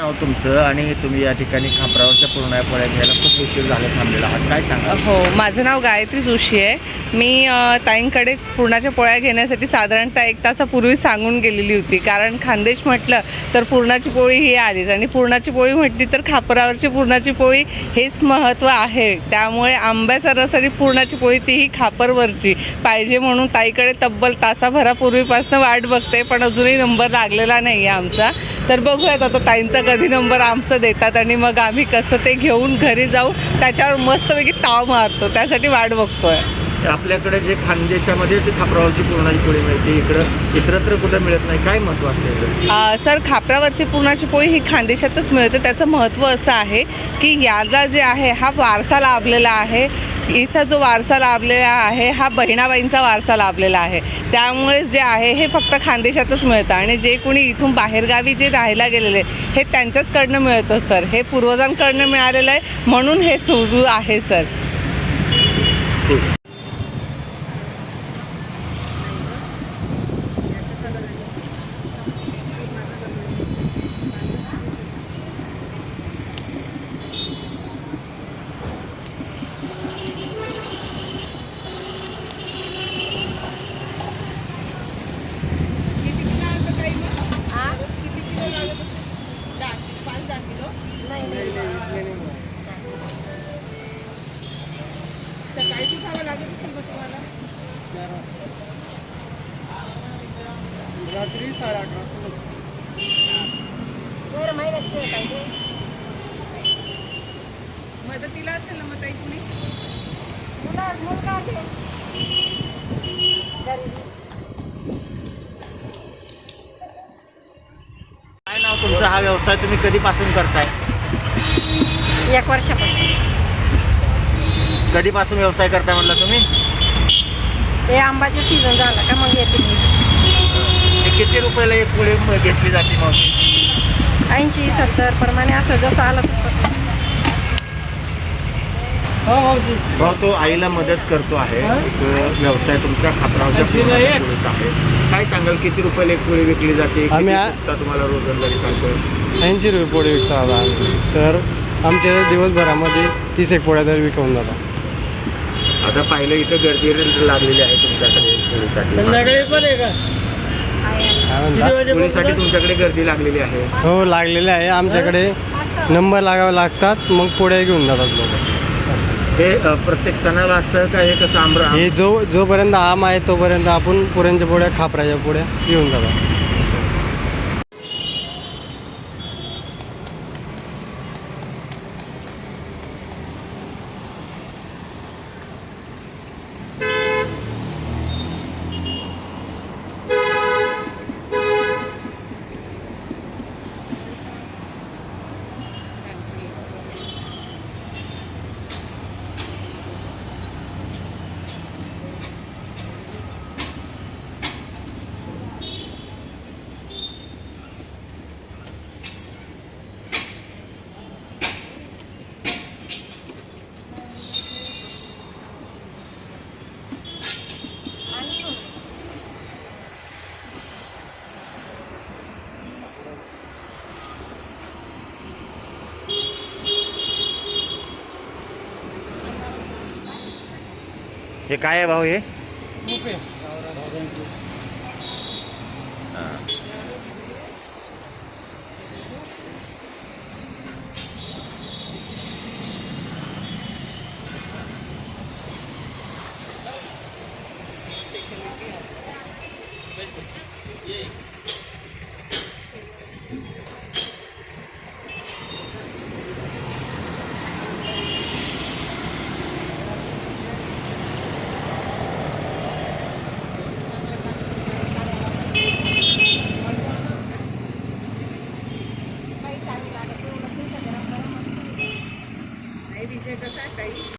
नाव तुमचं आणि तुम्ही या ठिकाणी खापरावरच्या पुरणाच्या पोळ्या घ्यायला खूप उशीर झाला थांबलेला आहात, काय सांगा? हो, माझं नाव गायत्री जोशी आहे. मी ताईंकडे पुरणाच्या पोळ्या घेण्यासाठी साधारणतः 1 तासापूर्वी सांगून गेलेली होती. कारण खानदेश म्हटलं तर पुरणाची पोळी ही आलीच आणि पुरणाची पोळी म्हटली तर खापरावरची पुरणाची पोळी हेच महत्त्व आहे. त्यामुळे आंब्याचा रस आणि पुरणाची पोळी तीही खापरवरची पाहिजे म्हणून ताईकडे तब्बल तासाभरापूर्वीपासून वाट बघते, पण अजूनही नंबर लागलेला नाही आहे आमचा. तर बघूयात आता ताईंचा कधी नंबर आमचं देतात आणि मग आम्ही कसं ते घेऊन घरी जाऊ त्याच्यावर मस्तपैकी ताव मारतो, त्यासाठी वाट बघतोय. आपल्याकडे जे खानदेशामध्ये जी खापरावरची पुरणाची पोळी मिळते इकडं इतरत्र कुठं मिळत नाही, काय महत्त्व असते? सर, खापरावरची पुरणाची पोळी ही खानदेशातच मिळते. त्याचं महत्त्व असं आहे की याला जे आहे हा वारसा लाभलेला आहे. इथं जो वारसा लाभलेला आहे हा बहिणाबाईंचा वारसा लाभलेला आहे. त्यामुळे जे आहे हे फक्त खानदेशातच मिळतं आणि जे कोणी इथून बाहेरगावी जे राहायला गेलेले हे त्यांच्याचकडनं मिळतं सर. हे पूर्वजांकडनं मिळालेलं आहे म्हणून हे सुरू आहे सर. सकाळी उठावं लागेल असेल मग तुम्हाला? रात्री 11:30 मदतीला असेल ना मग ताई कुणी? काय नाव तुमचं? हा व्यवसाय तुम्ही कधीपासून करताय? 1 वर्षापासून. कधीपासून व्यवसाय करताय म्हटलं तुम्ही? हे आंबाचं सीझन झाला का मग येते मी. हे किती रुपयाला एक पोळी घेतली जाते मग? 80-70 प्रमाणे असं जसं आलं तसं. भाऊ, तो आईला मदत करतो आहे. एक व्यवसाय तुमच्या खापरावरच्या पुरणाच्या पोळीचा आहे. काय सांगाल, किती रुपयाला एक पोळी विकली जाते? आम्ही तुम्हाला रोजंदारी सांगतोय 80 रुपये पोळी विकतो आता आम्ही. तर आमच्या दिवसभरामध्ये 30 एक पोळ्या तरी विकून जातात. आता पाहिलं इथं गर्दी लागलेली आहे तुमच्याकडे पोळीसाठी. काय म्हणता? पोळीसाठी तुमच्याकडे गर्दी लागलेली आहे. हो, लागलेले आहे. आमच्याकडे नंबर लागावे लागतात, मग पोळ्या घेऊन जातात लोक. हे प्रत्येक सणाला असतं का? हे कसं आंबरा? हे जोपर्यंत आम आहे तोपर्यंत आपण पुरणच्या पोळ्या खापराच्या पोळ्या घेऊन जातात. हे काय आहे भाऊ? हे